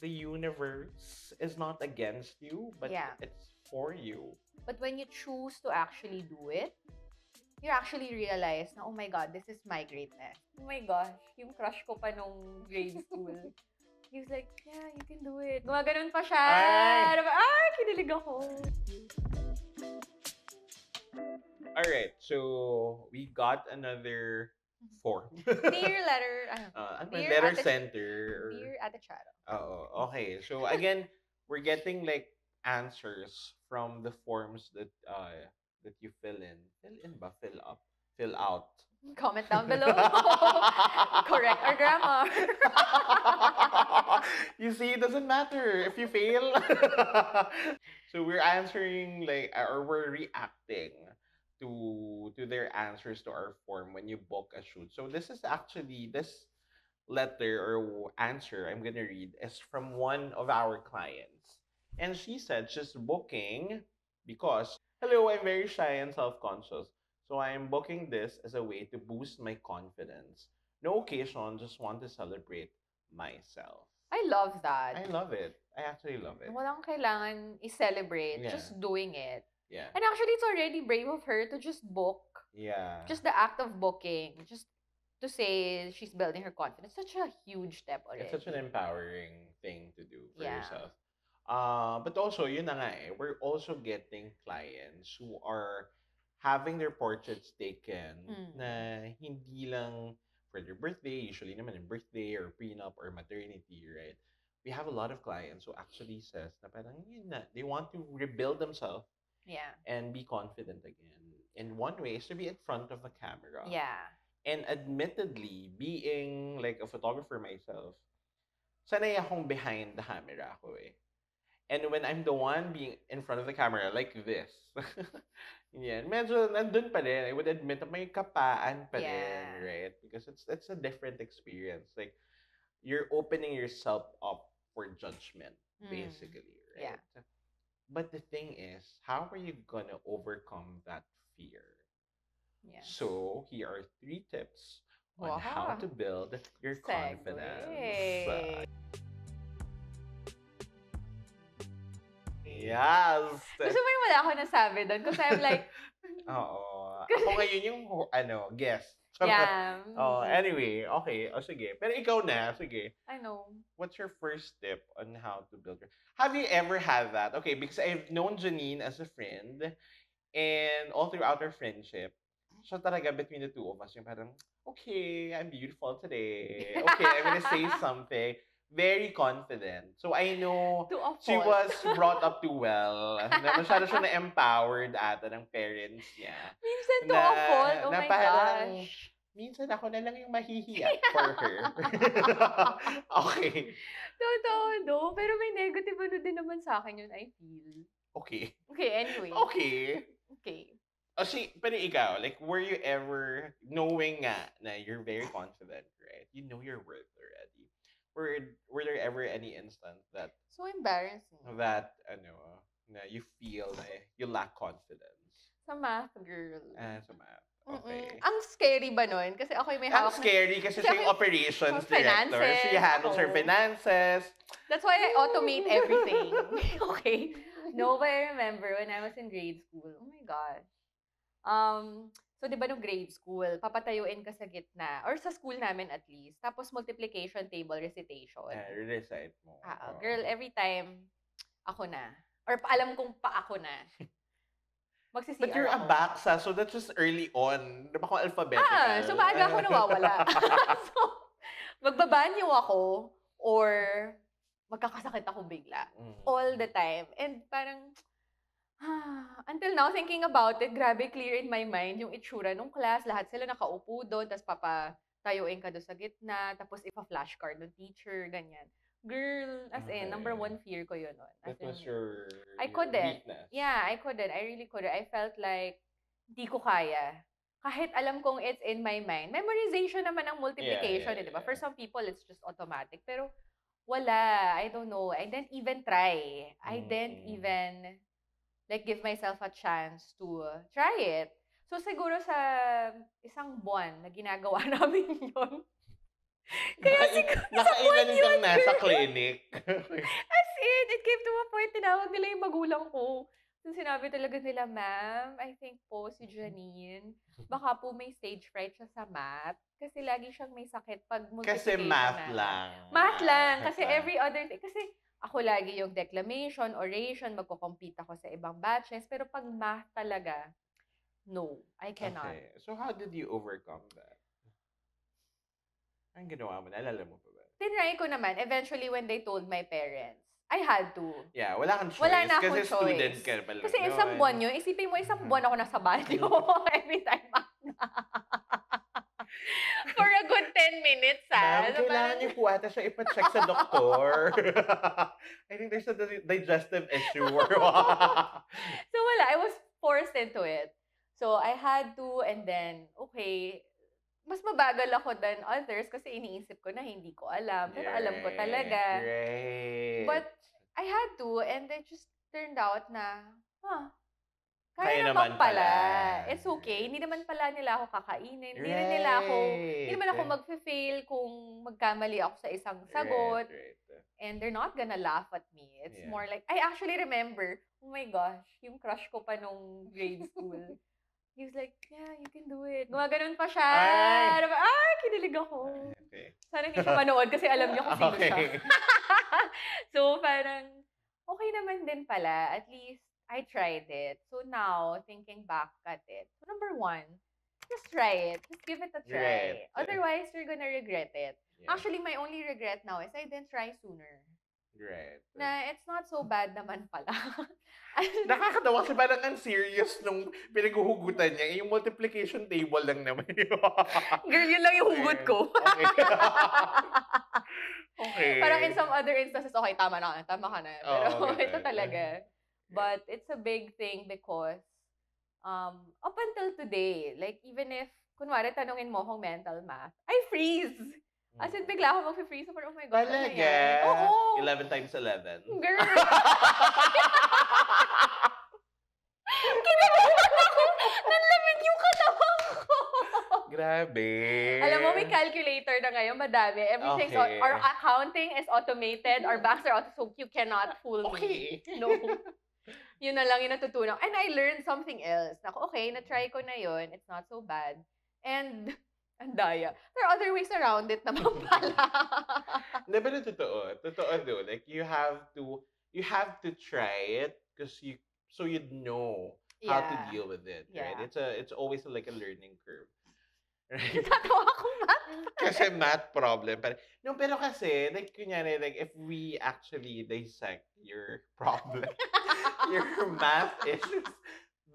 the universe is not against you, but Yeah. it's for you. But when you choose to actually do it, you actually realize na, oh my God, this is my greatness. Oh my gosh, yung crush ko pa nung grade school. He was like, yeah, you can do it. Gumaganon pa siya. Ay! Kinilig ako. All right, so we got another form. Dear letter, May dear letter Ate, center. dear Ate Charo. Oh, okay. So again, we're getting like answers from the forms that you fill in. Fill in ba? Fill up. Fill out. Comment down below. Correct our grammar. You see, it doesn't matter if you fail. So we're answering like or we're reacting to their answers to our form when you book a shoot. So this is actually this letter or answer I'm gonna read is from one of our clients. And she said she's booking because hello, I'm very shy and self-conscious. So I'm booking this as a way to boost my confidence. No occasion, just want to celebrate myself. I love that. I love it. I actually love it. Walang kailangan i-celebrate. Yeah. Just doing it. Yeah. And actually, it's already brave of her to just book. Yeah. Just the act of booking. Just to say she's building her confidence. Such a huge step already. It's such an empowering thing to do for Yeah. yourself. But also, yun na nga eh, we're also getting clients who are having their portraits taken na hindi lang for their birthday, usually naman in birthday or prenup or maternity, right? We have a lot of clients who actually says na parang yun na, they want to rebuild themselves Yeah. and be confident again. And one way is to be in front of a camera. Yeah. And admittedly, being like a photographer myself, sanay akong behind the camera ako eh. And when I'm the one being in front of the camera like this, yan, medyo nandun pa rin. I would admit na may kapaan pa rin, Yeah. right? Because it's a different experience. Like, you're opening yourself up for judgment, basically, right? Yeah. But the thing is, how are you gonna overcome that fear? Yeah. So, here are 3 tips on how Wow. to build your confidence. Segue. Yes! Gusto mo yung wala ako nasabi doon? Because I'm like, Oo. Ako ngayon yung, guest. yeah. Oh, anyway, okay. O sige. Pero ikaw na, sige. I know. What's your first tip on how to build your... Have you ever had that? Okay, because I've known Janine as a friend and all throughout our friendship, siya talaga between the two of us, yung parang, okay, I'm beautiful today. Okay, I'm gonna say something. Very confident. So I know To a she fault. was brought up too well. Na masyado siya na-empowered ata ng parents niya. Minsan to a fault. Oh na my parang, gosh. minsan ako na lang yung mahihiya for her. Okay. Totoo, no? Pero may negative ano din naman sa akin yun, I feel. Okay. Okay, anyway. Okay. Okay. Pero ikaw, like, were you ever, knowing nga na you're very confident, right? You know your worth already. Were there ever any instance that So embarrassing. na you feel na you lack confidence? Sa math, girl. Sa math. Okay. Ang scary ba nun? Kasi ako yung may Ang hawak na... scary kasi siya yung operations director. finances. She handles her Oo. finances. That's why I automate everything. Okay? No, but I remember when I was in grade school, oh my gosh. So, di ba nung grade school, papatayuin ka sa gitna, or sa school namin at least, tapos multiplication table recitation. Recite mo. Girl, every time, ako na. Or alam kong pa ako na. Magsi-CR But you're a ako. baksa, so that's just early on. Di ba kung alphabetical? So maaga ako nawawala. So, magbabanyo ako, or magkakasakit ako bigla. All the time. And parang, until now, thinking about it, grabe clear in my mind yung itsura nung class. Lahat sila nakaupo doon, tapos papatayuin ka doon sa gitna, tapos ipa-flashcard ng teacher, ganyan. Girl, as in, number one fear ko yun. That was your I couldn't. weakness. Yeah, I couldn't. I really couldn't. I felt like, di ko kaya. Kahit alam kong it's in my mind. Memorization naman ang multiplication, di ba? For some people, it's just automatic. Pero, wala. I don't know. I didn't even try. I didn't even give myself a chance to try it. So, siguro sa isang buwan na ginagawa namin yun, Kaya siguro sa Nakailan buwan kang yun, nasa girl. clinic? As in, it came to a point, tinawag nila yung magulang ko. So, sinabi talaga nila, ma'am, I think po si Janine, baka po may stage fright siya sa math. Kasi lagi siyang may sakit pag Kasi multiplication math namin. lang. Math lang. Math Kasi lang. every other thing. Kasi ako lagi yung declamation, oration, magko-compete ako sa ibang batches. Pero pag math talaga, no, I cannot. Okay. So, how did you overcome that? Ang ginawa mo? Naalala mo pa ba? Tinry ko naman, eventually when they told my parents, I had to. Yeah, wala kang choice. Wala na akong kasi student choice. ka pala. Kasi isang buwan yun, isipin mo isang buwan ako nasa banyo every time for a good 10 minutes, Ma'am, So, kailangan niyo po ata siya ipacheck sa doktor. I think there's a digestive issue. So wala, I was forced into it. So I had to, and then, okay, mas mabagal ako than others kasi iniisip ko na hindi ko alam. Pero alam ko talaga. Great. But I had to, and it just turned out na, Kaya kaya naman naman pala. pala. It's okay. Hindi naman pala nila ako kakainin. Hindi rin nila ako, hindi naman ako mag-fail kung magkamali ako sa isang sagot. Right. And they're not gonna laugh at me. It's Yeah. more like, I actually remember, oh my gosh, yung crush ko pa nung grade school. He was like, yeah, you can do it. Gumaganon pa siya. Ay! Kinilig ako. Okay. Sana hindi siya manood kasi alam niyo kung sino siya. Okay. So, parang, okay naman din pala. At least, I tried it. So now, thinking back at it, so number one, just try it. Just give it a try. Right. Otherwise, you're gonna regret it. Yeah. Actually, my only regret now is I didn't try sooner. Right. Na it's not so bad naman pala. Nakakatawa kasi parang ang serious nung pinaghuhugutan niya. Yung multiplication table lang naman yun. Girl, yun lang yung hugot ko. Okay. Okay. Parang in some other instances, okay, tama ka na. Pero okay. ito talaga. But it's a big thing because up until today, like even if, kunwari, tanungin mo akong mental math, I freeze. As in, bigla ako mag-freeze. Oh my God. Talaga? Ano yan? Oo. 11 times 11. Girl. Kinabahan ako. Nanlamig yung katawan ko. Grabe. Alam mo, may calculator na ngayon. Madami. Everything's, Okay. our accounting is automated. Our banks are so you cannot fool Okay. me. No. Yun na lang yung natutunan. And I learned something else. Ako, okay, na-try ko na yun. It's not so bad. And, ang daya. There are other ways around it naman pala. Hindi, pero totoo. Totoo do. Like, you have to try it because so you'd know how to deal with it, right? It's always like a learning curve. Right? Natatawa ako, math. Kasi math problem. Pero kasi, like, kunyari, like, if we actually dissect your problem, your math issues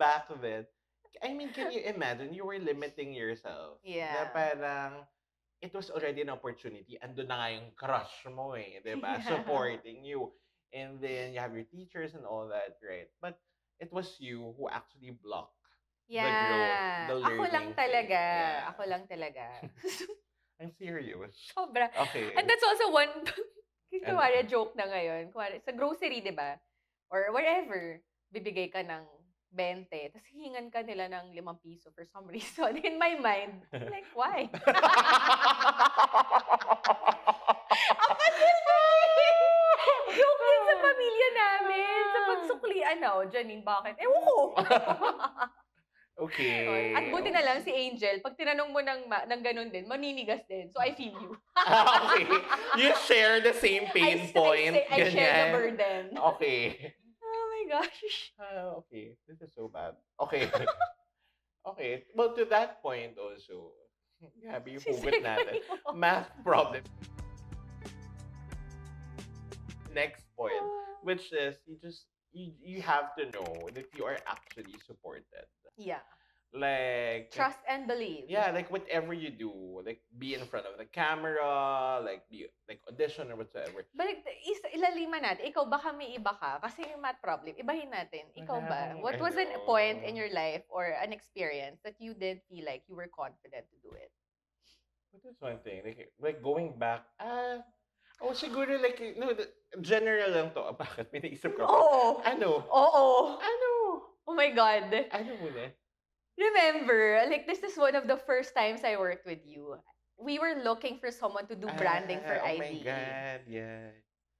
back then, I mean, can you imagine? You were limiting yourself. Yeah. Na parang, it was already an opportunity. Ando na nga yung crush mo eh, diba? Yeah. Supporting you. And then, you have your teachers and all that, right? But, it was you who actually blocked the growth, the learning. Ako lang talaga. Yeah. Ako lang talaga. I'm serious. Sobra. Okay. And that's also one, kuwari, joke na ngayon. Kuwari, sa grocery, di ba? Or wherever, bibigay ka ng 20, tapos hihingan ka nila ng 5 piso for some reason. In my mind, I'm like, why? Joke yun sa pamilya namin. Sa pagsuklian, Janine, bakit? Ewan ko. Okay. At buti na lang si Angel, pag tinanong mo ng ganun din, maninigas din. So I feel you. Okay. You share the same pain point. I share the ganyan. burden. Okay. Oh my gosh. Okay. This is so bad. Okay. Okay. Well, to that point also, grabe yung hugot natin. Math problem. Next point, which is you have to know that you are actually supported. Yeah. Like Trust and believe. Yeah, like whatever you do, like be in front of the camera, like be like audition or whatsoever. Balik, ilaliman natin. Ikaw, baka may iba ka. Kasi yung math problem, ibahin natin. Ikaw ba? What was a point in your life or an experience that you didn't feel like you were confident to do it? What is one thing? Like going back, siguro like, no, general lang to. Bakit? May naisip ko. Oo. Ano? Oo. Ano? Oh my God. Ano muna? Remember, like this is one of the first times I worked with you. we were looking for someone to do branding for Oh my IBE. God, yeah.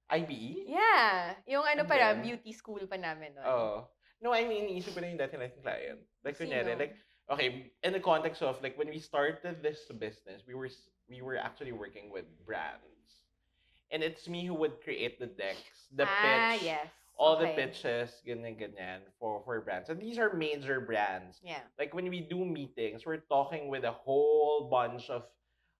IBE? Yeah. Yung ano Ano pa yun? beauty school pa namin nun. Oh. No, I mean, iniisip ko na yung dati nating client. Like, kunyari, Sino? like, okay, in the context of, like, when we started this business, we were actually working with brands. And it's me who would create the decks, the pitch, Yes. all the Okay. pitches, ganyan, ganyan, for brands. And these are major brands. Yeah. Like, when we do meetings, we're talking with a whole bunch of,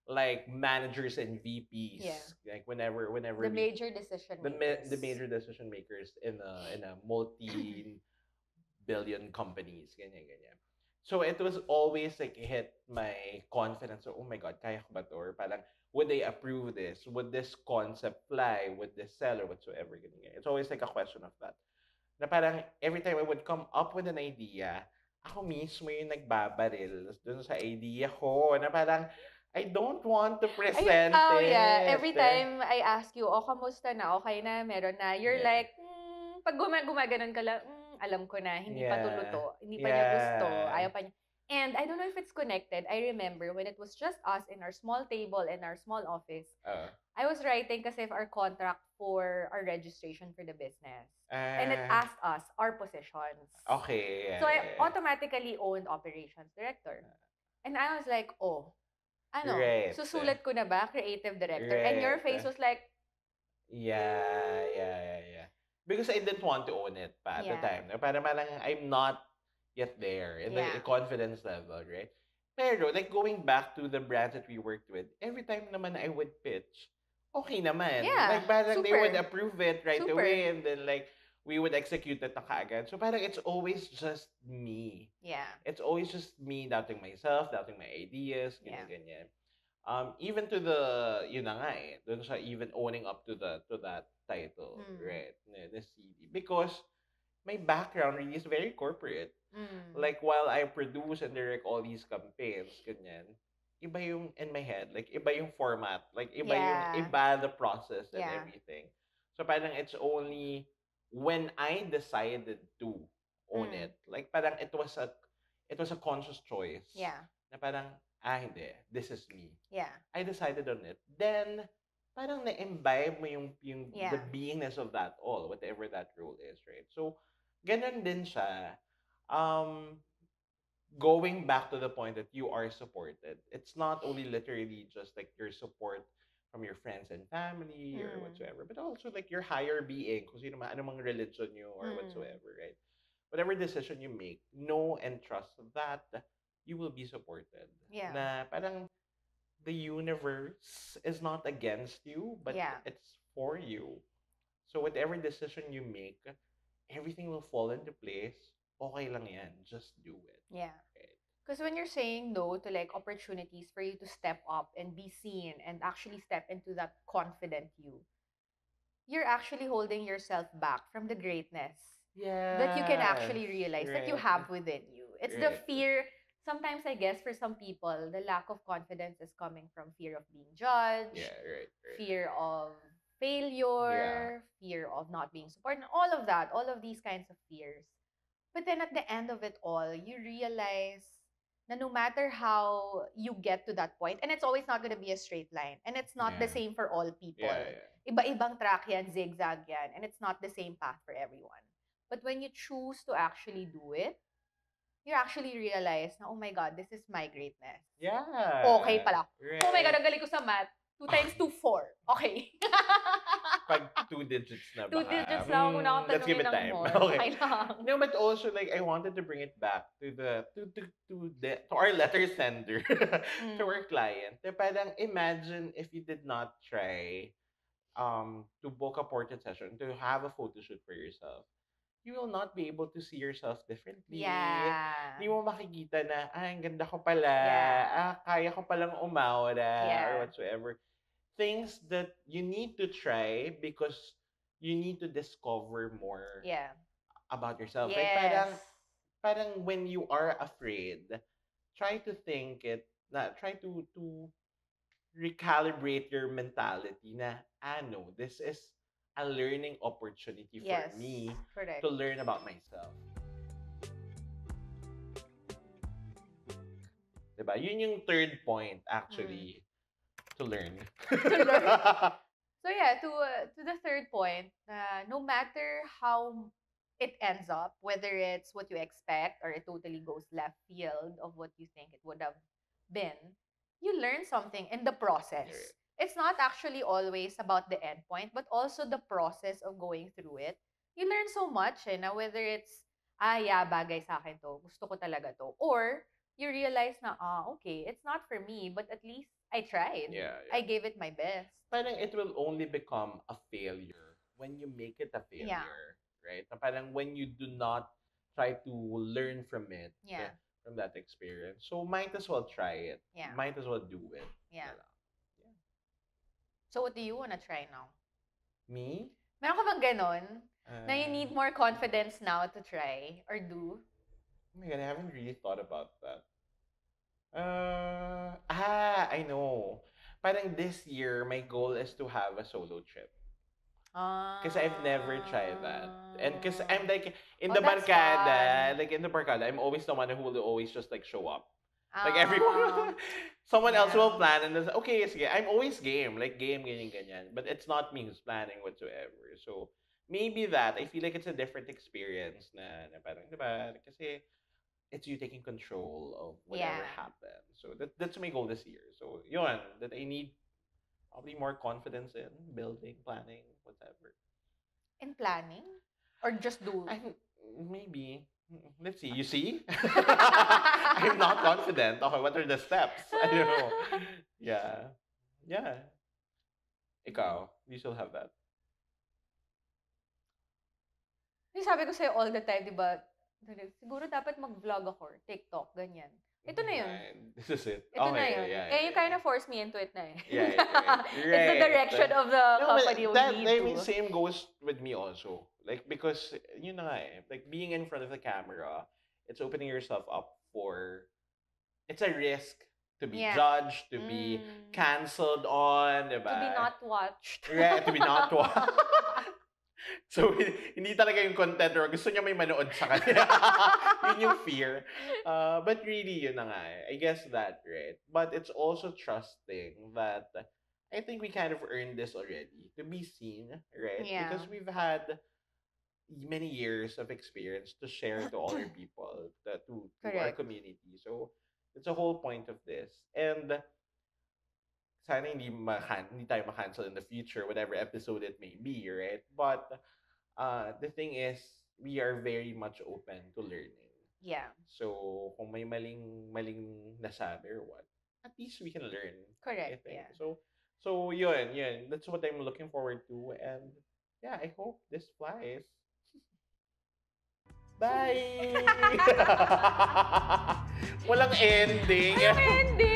like, managers and VPs. Yeah. Like, whenever The major decision makers. the major decision makers in a multi-billion companies, ganyan, ganyan. So it was always like hit my confidence. So, oh my God, kaya ko ba to? Or parang, would they approve this? Would this concept fly? Would this sell or whatsoever? Ganyan, ganyan. It's always like a question of that. Na parang every time I would come up with an idea, ako mismo yung nagbabaril dun sa idea ko. Na parang, I don't want to present it. Yeah. Every time I ask you, oh, kamusta na? Okay na? Meron na? You're Yeah. like, pag gumaganon ka lang, alam ko na, hindi pa Yeah. tuluto. Hindi pa niya gusto. Ayaw pa niya. And I don't know if it's connected. I remember when it was just us in our small table in our small office, I was writing kasi our contract for our registration for the business. And it asked us our positions. Okay. So I automatically owned operations director. And I was like, oh, ano, Right. susulat ko na ba creative director? And your face was like, yeah. Because I didn't want to own it pa at the time. Parang I'm not yet there in the confidence level, right? Pero like going back to the brands that we worked with, every time naman I would pitch, okay naman. Yeah, Like parang they super. would approve it right Super. away and then like we would execute it na kaagad. So parang it's always just me. Yeah. It's always just me doubting myself, doubting my ideas, ganyan. Even to the, yun na nga eh, dun sa even owning up to that title, right? The CD. Because my background really is very corporate. Like, while I produce and direct all these campaigns, ganyan, iba yung in my head. Like, iba yung format. Like, iba the process and everything. So, parang it's only when I decided to own it. Like, parang it was a conscious choice. Yeah. Na parang, hindi. This is me. Yeah. I decided on it. Then, parang na-imbibe mo yung the beingness of that all, whatever that role is, right? So, ganun din siya. Going back to the point that you are supported. It's not only literally just like your support from your friends and family or whatsoever, but also like your higher being, kung sino man, anumang religion you or whatsoever, right? Whatever decision you make, know and trust that you will be supported. Yeah. Na parang the universe is not against you, but it's for you. So whatever decision you make, everything will fall into place. Okay lang yan. Just do it. Yeah. Right? Because when you're saying no to like opportunities for you to step up and be seen and actually step into that confident you, you're actually holding yourself back from the greatness that you can actually realize that you have within you. It's the fear. Sometimes I guess for some people, the lack of confidence is coming from fear of being judged, fear of failure, fear of not being supported, all of that, all of these kinds of fears. But then at the end of it all, you realize that no matter how you get to that point, and it's always not going to be a straight line, and it's not the same for all people. Iba-ibang track yan, zigzag yan, and it's not the same path for everyone. But when you choose to actually do it, you actually realize na, oh my God, this is my greatness. Yeah. Okay pala. Right. Oh my God, ang galing ko sa math. 2 times 2, 4. Okay. Pag 2 digits na ba? 2 digits lang kung ako Let's give it time. more. Okay lang. No, but also like I wanted to bring it back to our letter sender, to our client. Na parang imagine if you did not try to book a portrait session, to have a photo shoot for yourself. You will not be able to see yourself differently. Yeah. Hindi mo makikita na, ang ganda ko pala. Kaya ko palang umawara or whatsoever. Things that you need to try because you need to discover more about yourself. Yes. Like parang when you are afraid, try to think it, try to recalibrate your mentality na, no, this is a learning opportunity for me to learn about myself. Diba? Yun yung third point, actually. To learn. To learn. So yeah, to the third point, no matter how it ends up, whether it's what you expect or it totally goes left field of what you think it would have been, you learn something in the process. Right. It's not actually always about the end point, but also the process of going through it. You learn so much, na whether it's, yeah, bagay sa akin to, gusto ko talaga to. Or, you realize na, okay, it's not for me, but at least I tried. Yeah, I yeah. gave it my best. Parang it will only become a failure when you make it a Yeah. failure, right? Na parang when you do not try to learn from it, Yeah. from that experience. So might as well try it. Yeah. Might as well do it. Yeah. Na lang. So, what do you wanna try now? Me? Meron ka bang ganon? Na you need more confidence now to try or do? Oh my God, I haven't really thought about that. I know. Parang this year, my goal is to have a solo trip. Because I've never tried that. And because I'm like, in the that's barkada, fun. like in the barkada, I'm always the one who will always just like show up. Like everyone, someone else will Yeah. plan and then say, okay, sige, I'm always game. Like game, ganyan, ganyan. But it's not me who's planning whatsoever. So maybe that, I feel like it's a different experience na parang, diba? Kasi it's you taking control of whatever Yeah. happens. So that's my goal this year. So yun, that I need probably more confidence in building, planning, whatever. In planning? Or just do? Maybe. Let's see. You see? I'm not confident. Okay, what are the steps? I don't know. Yeah. Yeah. Ikaw, you still have that. Yung sabi ko sa'yo all the time, di ba? Siguro dapat mag-vlog ako or TikTok, ganyan. Ito na yun. This is it. Ito na Okay, yun. yeah, You kind of forced me into it na eh. Yeah, It's the direction of the company we need I to. mean, same goes with me also. Like, because, yun na nga eh, like, being in front of the camera, it's opening yourself up for, it's a risk to be judged, to be canceled on, diba? To be not watched. Yeah, to be not watched. So, hindi talaga yung content or gusto niya may manood sa kanya. Yun yung fear. But really, yun na nga eh. I guess that, right? But it's also trusting that I think we kind of earned this already. To be seen, right? Yeah. Because we've had many years of experience to share to other people, to our Correct. community. So, it's the whole point of this. And sana hindi tayo ma-cancel in the future, whatever episode it may be, right? But the thing is, we are very much open to learning. Yeah. So, kung may maling nasabi or what, at least we can learn. I Correct, think. yeah. So yun. That's what I'm looking forward to. And yeah, I hope this flies. Bye! Walang ending. Walang ending!